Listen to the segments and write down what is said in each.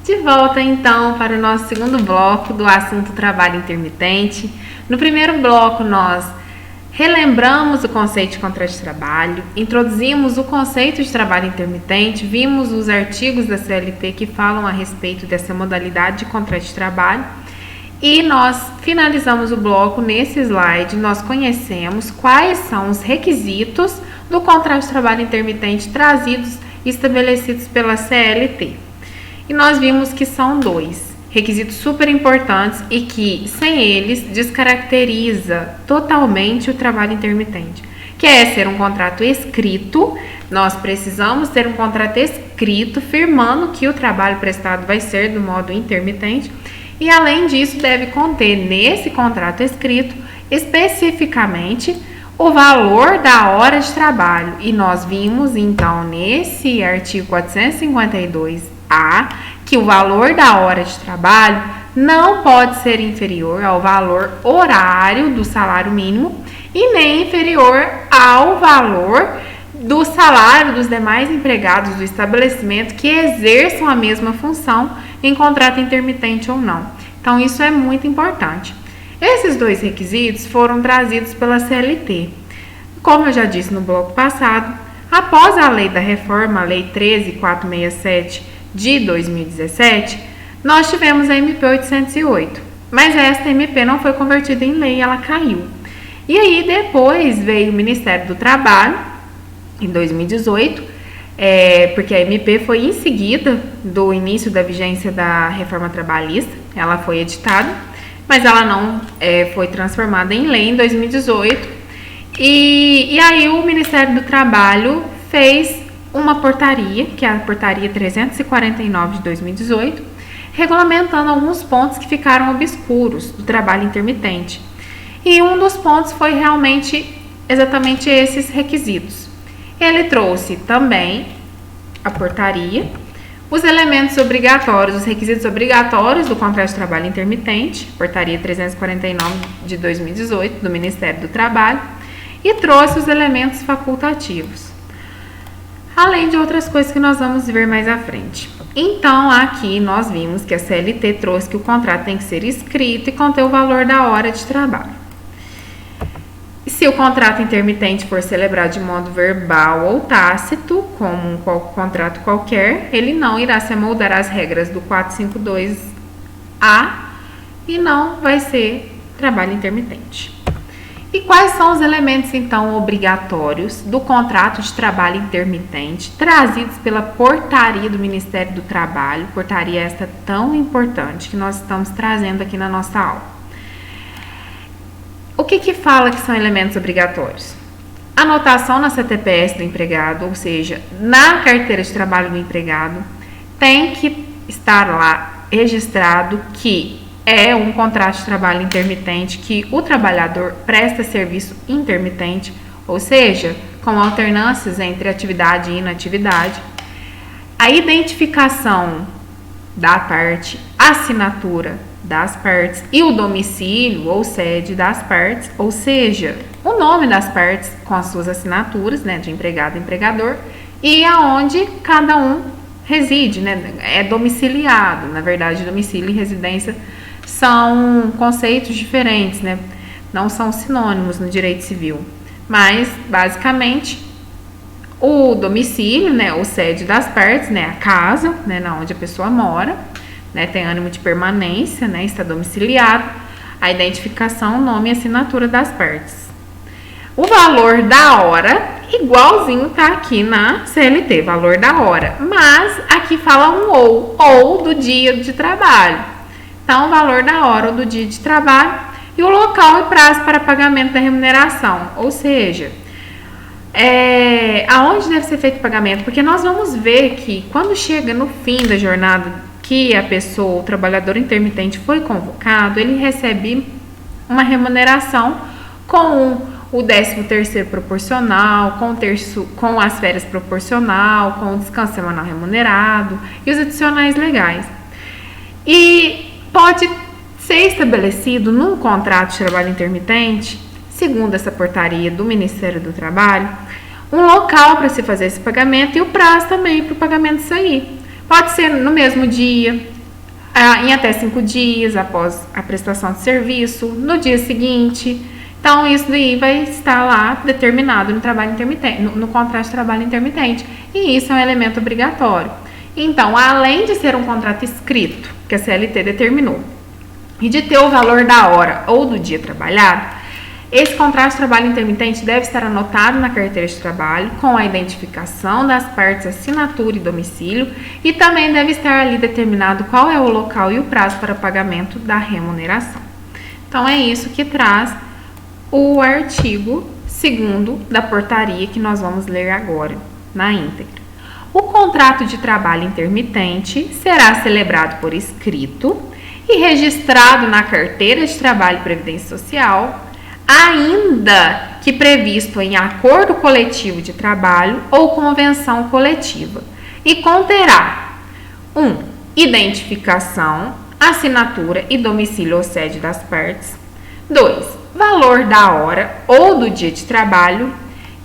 De volta então para o nosso segundo bloco do assunto trabalho intermitente. No primeiro bloco nós relembramos o conceito de contrato de trabalho, introduzimos o conceito de trabalho intermitente, vimos os artigos da CLT que falam a respeito dessa modalidade de contrato de trabalho e nós finalizamos o bloco nesse slide, nós conhecemos quais são os requisitos do contrato de trabalho intermitente trazidos e estabelecidos pela CLT. E nós vimos que são dois requisitos super importantes e que, sem eles, descaracteriza totalmente o trabalho intermitente, que é ser um contrato escrito. Nós precisamos ter um contrato escrito firmando que o trabalho prestado vai ser do modo intermitente e, além disso, deve conter nesse contrato escrito especificamente o valor da hora de trabalho. E nós vimos, então, nesse artigo 452A, que o valor da hora de trabalho não pode ser inferior ao valor horário do salário mínimo e nem inferior ao valor do salário dos demais empregados do estabelecimento que exerçam a mesma função em contrato intermitente ou não. Então, isso é muito importante. Esses dois requisitos foram trazidos pela CLT. Como eu já disse no bloco passado, após a lei da reforma, a Lei 13.467 de 2017, nós tivemos a MP 808, mas esta MP não foi convertida em lei, ela caiu. E aí depois veio o Ministério do Trabalho, em 2018, porque a MP foi em seguida do início da vigência da reforma trabalhista, ela foi editada, mas ela não foi transformada em lei em 2018, e aí o Ministério do Trabalho fez uma portaria, que é a portaria 349 de 2018, regulamentando alguns pontos que ficaram obscuros do trabalho intermitente. E um dos pontos foi realmente exatamente esses requisitos. Ele trouxe também a portaria, os elementos obrigatórios, os requisitos obrigatórios do contrato de trabalho intermitente, portaria 349 de 2018 do Ministério do Trabalho, e trouxe os elementos facultativos, além de outras coisas que nós vamos ver mais à frente. Então, aqui nós vimos que a CLT trouxe que o contrato tem que ser escrito e conter o valor da hora de trabalho. Se o contrato intermitente for celebrado de modo verbal ou tácito, como um contrato qualquer, ele não irá se amoldar às regras do 452A e não vai ser trabalho intermitente. E quais são os elementos, então, obrigatórios do contrato de trabalho intermitente trazidos pela portaria do Ministério do Trabalho, portaria esta tão importante que nós estamos trazendo aqui na nossa aula? O que fala que são elementos obrigatórios? Anotação na CTPS do empregado, ou seja, na carteira de trabalho do empregado, tem que estar lá registrado que é um contrato de trabalho intermitente, que o trabalhador presta serviço intermitente, ou seja, com alternâncias entre atividade e inatividade, a identificação da parte, a assinatura das partes e o domicílio ou sede das partes, ou seja, o nome das partes com as suas assinaturas, né, de empregado e empregador, e aonde cada um reside, né, é domiciliado. Na verdade, domicílio e residência são conceitos diferentes, né? Não são sinônimos no direito civil, mas basicamente o domicílio, né, ou sede das partes, né, a casa, né, na onde a pessoa mora, né, tem ânimo de permanência, né, está domiciliado, a identificação, nome e assinatura das partes. O valor da hora, igualzinho tá aqui na CLT, valor da hora, mas aqui fala um ou do dia de trabalho. Então, o valor da hora ou do dia de trabalho e o local e prazo para pagamento da remuneração, ou seja, aonde deve ser feito o pagamento, porque nós vamos ver que quando chega no fim da jornada que a pessoa, o trabalhador intermitente foi convocado, ele recebe uma remuneração com o 13º proporcional, com as férias proporcional, com o descanso semanal remunerado e os adicionais legais. E pode ser estabelecido num contrato de trabalho intermitente, segundo essa portaria do Ministério do Trabalho, um local para se fazer esse pagamento e o prazo também para o pagamento sair. Pode ser no mesmo dia, em até 5 dias após a prestação de serviço, no dia seguinte. Então, isso daí vai estar lá determinado no trabalho intermitente, no contrato de trabalho intermitente. E isso é um elemento obrigatório. Então, além de ser um contrato escrito, que a CLT determinou, e de ter o valor da hora ou do dia trabalhado, esse contrato de trabalho intermitente deve estar anotado na carteira de trabalho com a identificação das partes, assinatura e domicílio, e também deve estar ali determinado qual é o local e o prazo para pagamento da remuneração. Então, é isso que traz o artigo 2º da portaria que nós vamos ler agora, na íntegra. O contrato de trabalho intermitente será celebrado por escrito e registrado na carteira de trabalho e previdência social, ainda que previsto em acordo coletivo de trabalho ou convenção coletiva, e conterá 1. Identificação, assinatura e domicílio ou sede das partes. 2. Valor da hora ou do dia de trabalho,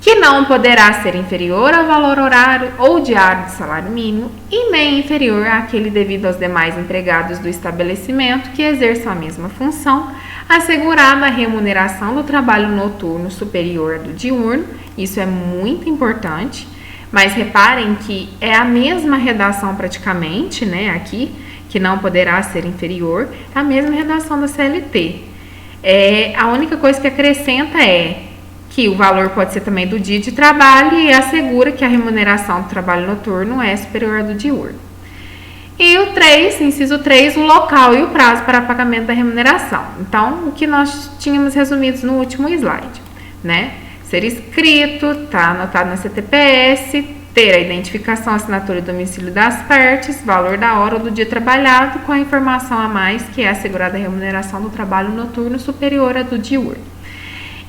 que não poderá ser inferior ao valor horário ou diário de salário mínimo e nem inferior àquele devido aos demais empregados do estabelecimento que exerçam a mesma função, assegurada a remuneração do trabalho noturno superior ao do diurno. Isso é muito importante, mas reparem que é a mesma redação praticamente, né, aqui, que não poderá ser inferior, é a mesma redação da CLT. A única coisa que acrescenta é que o valor pode ser também do dia de trabalho e assegura que a remuneração do trabalho noturno é superior ao do diurno. E o 3, inciso 3, o local e o prazo para pagamento da remuneração. Então, o que nós tínhamos resumido no último slide, né? Ser escrito, tá anotado na CTPS, ter a identificação, assinatura e domicílio das partes, valor da hora ou do dia trabalhado, com a informação a mais que é assegurada a remuneração do trabalho noturno superior à do diurno.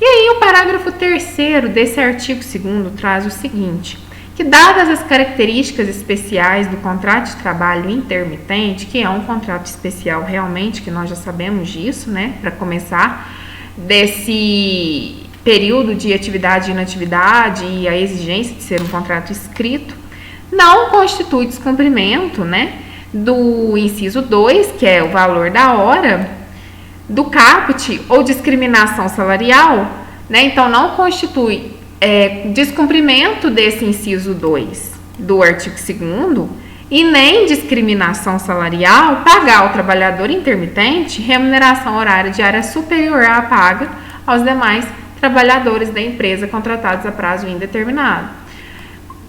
E aí o parágrafo 3º desse artigo 2º traz o seguinte, que dadas as características especiais do contrato de trabalho intermitente, que é um contrato especial realmente, que nós já sabemos disso, né, para começar, desse período de atividade e inatividade e a exigência de ser um contrato escrito, não constitui descumprimento, né, do inciso 2, que é o valor da hora, do caput ou discriminação salarial, né? Então não constitui descumprimento desse inciso 2 do artigo 2º e nem discriminação salarial pagar ao trabalhador intermitente remuneração horária diária superior à paga aos demais trabalhadores da empresa contratados a prazo indeterminado.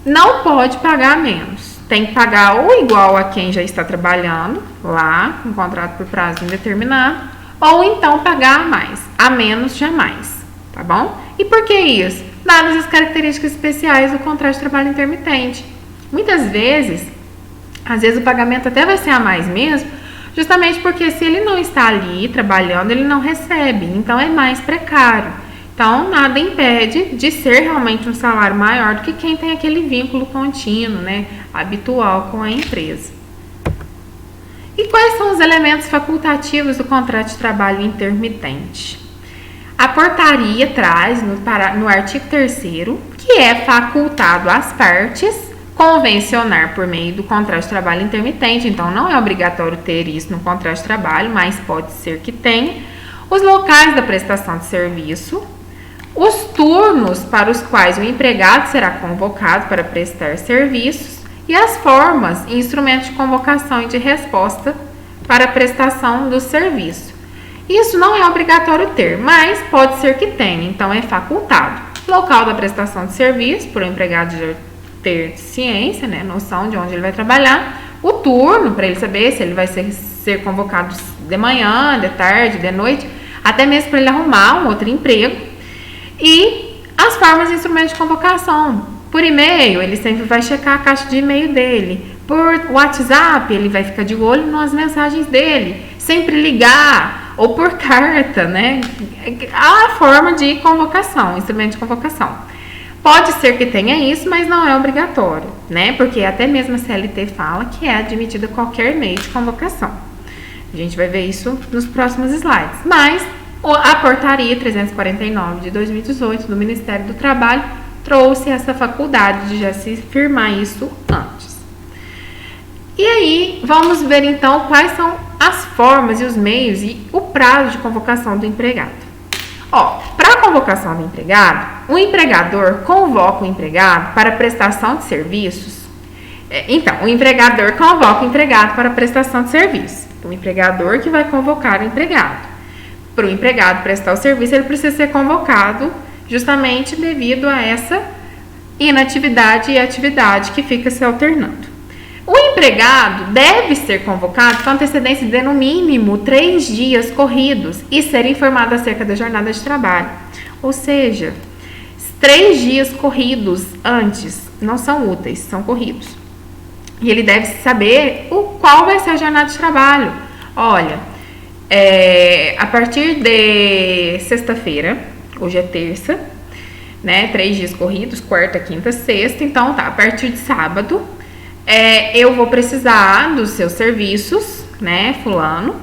Não pode pagar menos, tem que pagar ou igual a quem já está trabalhando lá, com contrato por prazo indeterminado, ou então pagar a mais, a menos jamais, tá bom? E por que isso? Dadas as características especiais do contrato de trabalho intermitente. Muitas vezes, às vezes o pagamento até vai ser a mais mesmo, justamente porque se ele não está ali trabalhando, ele não recebe, então é mais precário. Então, nada impede de ser realmente um salário maior do que quem tem aquele vínculo contínuo, né, habitual com a empresa. E quais são os elementos facultativos do contrato de trabalho intermitente? A portaria traz no artigo 3º que é facultado às partes convencionar por meio do contrato de trabalho intermitente, então não é obrigatório ter isso no contrato de trabalho, mas pode ser que tenha, os locais da prestação de serviço, os turnos para os quais o empregado será convocado para prestar serviços, e as formas e instrumentos de convocação e de resposta para a prestação do serviço. Isso não é obrigatório ter, mas pode ser que tenha, então é facultado. Local da prestação de serviço, para o empregado já ter ciência, né, noção de onde ele vai trabalhar. O turno, para ele saber se ele vai ser convocado de manhã, de tarde, de noite, até mesmo para ele arrumar um outro emprego. E as formas e instrumentos de convocação. Por e-mail, ele sempre vai checar a caixa de e-mail dele. Por WhatsApp, ele vai ficar de olho nas mensagens dele. Sempre ligar, ou por carta, né? A forma de convocação, instrumento de convocação. Pode ser que tenha isso, mas não é obrigatório, né? Porque até mesmo a CLT fala que é admitida qualquer meio de convocação. A gente vai ver isso nos próximos slides. Mas a portaria 349 de 2018 do Ministério do Trabalho trouxe essa faculdade de já se firmar isso antes. E aí, vamos ver então quais são as formas e os meios e o prazo de convocação do empregado. Para a convocação do empregado, o empregador convoca o empregado para prestação de serviços. Então, o empregador convoca o empregado para prestação de serviços. O empregador que vai convocar o empregado. Para o empregado prestar o serviço, ele precisa ser convocado justamente devido a essa inatividade e atividade que fica se alternando. O empregado deve ser convocado com antecedência de no mínimo 3 dias corridos e ser informado acerca da jornada de trabalho. Ou seja, 3 dias corridos antes, não são úteis, são corridos. E ele deve saber qual vai ser a jornada de trabalho. Olha, a partir de sexta-feira, hoje é terça, né? 3 dias corridos, quarta, quinta, sexta. Então tá, a partir de sábado, eu vou precisar dos seus serviços, né, fulano.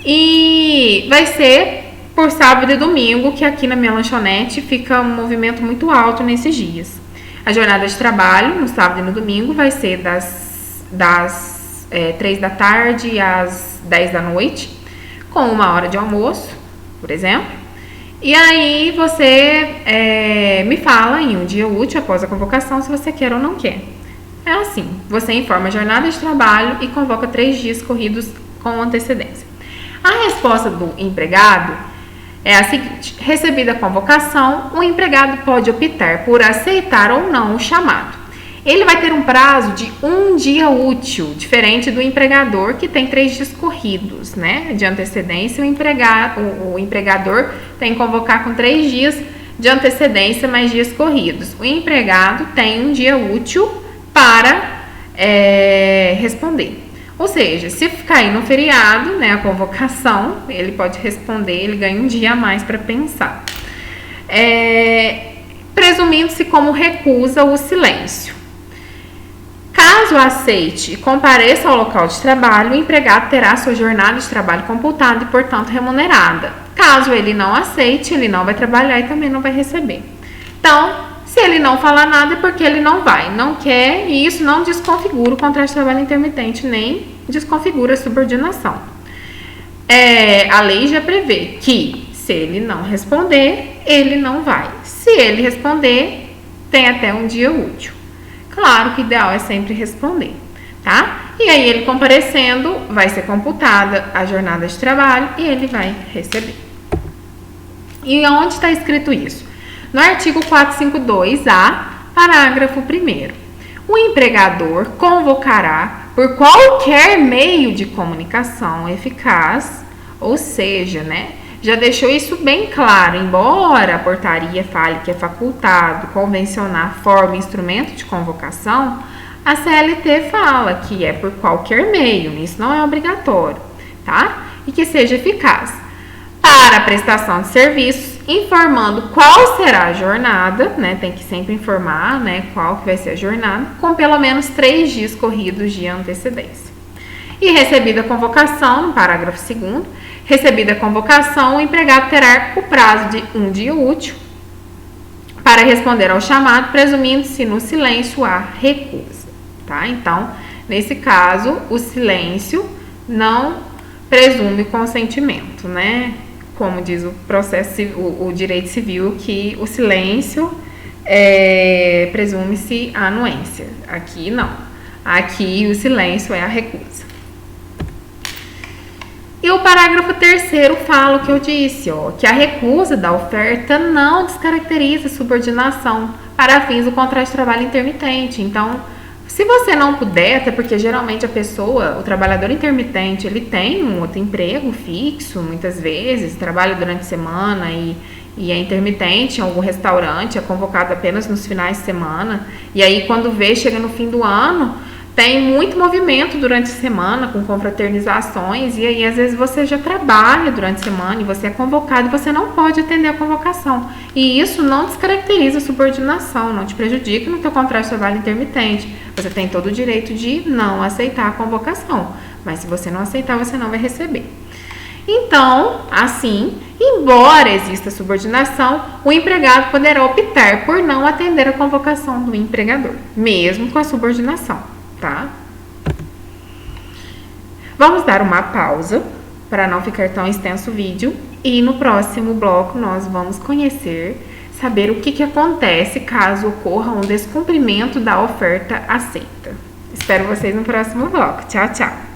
E vai ser por sábado e domingo, que aqui na minha lanchonete fica um movimento muito alto nesses dias. A jornada de trabalho no sábado e no domingo vai ser das 3 da tarde às 10 da noite, com 1 hora de almoço, por exemplo. E aí você me fala em um dia útil após a convocação se você quer ou não quer. É assim, você informa a jornada de trabalho e convoca 3 dias corridos com antecedência. A resposta do empregado é a seguinte: recebida a convocação, o empregado pode optar por aceitar ou não o chamado. Ele vai ter um prazo de 1 dia útil, diferente do empregador que tem 3 dias corridos, né? De antecedência, o empregador tem que convocar com 3 dias de antecedência mais dias corridos. O empregado tem 1 dia útil para responder. Ou seja, se cair no feriado, né, a convocação, ele pode responder, ele ganha 1 dia a mais para pensar. Presumindo-se como recusa o silêncio. Caso aceite e compareça ao local de trabalho, o empregado terá sua jornada de trabalho computada e, portanto, remunerada. Caso ele não aceite, ele não vai trabalhar e também não vai receber. Então, se ele não falar nada é porque ele não vai, não quer, e isso não desconfigura o contrato de trabalho intermitente, nem desconfigura a subordinação. A lei já prevê que, se ele não responder, ele não vai. Se ele responder, tem até 1 dia útil. Claro que o ideal é sempre responder, tá? E aí, ele comparecendo, vai ser computada a jornada de trabalho e ele vai receber. E onde está escrito isso? No artigo 452-A, parágrafo 1º. O empregador convocará por qualquer meio de comunicação eficaz, ou seja, né, já deixou isso bem claro, embora a portaria fale que é facultado convencionar forma e instrumento de convocação, a CLT fala que é por qualquer meio, isso não é obrigatório, tá? E que seja eficaz para a prestação de serviços, informando qual será a jornada, né? Tem que sempre informar, né, qual que vai ser a jornada, com pelo menos 3 dias corridos de antecedência. E recebida a convocação, no parágrafo 2º, recebida a convocação, o empregado terá o prazo de 1 dia útil para responder ao chamado, presumindo-se no silêncio a recusa, tá? Então, nesse caso, o silêncio não presume o consentimento, né? Como diz o processo, o direito civil, que o silêncio presume-se a anuência. Aqui não. Aqui o silêncio é a recusa. E o parágrafo 3º fala o que eu disse, que a recusa da oferta não descaracteriza a subordinação para fins do contrato de trabalho intermitente. Então, se você não puder, até porque geralmente o trabalhador intermitente, ele tem um outro emprego fixo, muitas vezes, trabalha durante a semana e é intermitente em algum restaurante, é convocado apenas nos finais de semana, e aí quando chega no fim do ano, tem muito movimento durante a semana, com confraternizações, e aí às vezes você já trabalha durante a semana e você é convocado e você não pode atender a convocação. E isso não descaracteriza a subordinação, não te prejudica no teu contrato de trabalho intermitente. Você tem todo o direito de não aceitar a convocação, mas se você não aceitar, você não vai receber. Então, assim, embora exista subordinação, o empregado poderá optar por não atender a convocação do empregador, mesmo com a subordinação, tá? Vamos dar uma pausa para não ficar tão extenso o vídeo e no próximo bloco nós vamos saber o que acontece caso ocorra um descumprimento da oferta aceita. Espero vocês no próximo bloco. Tchau, tchau!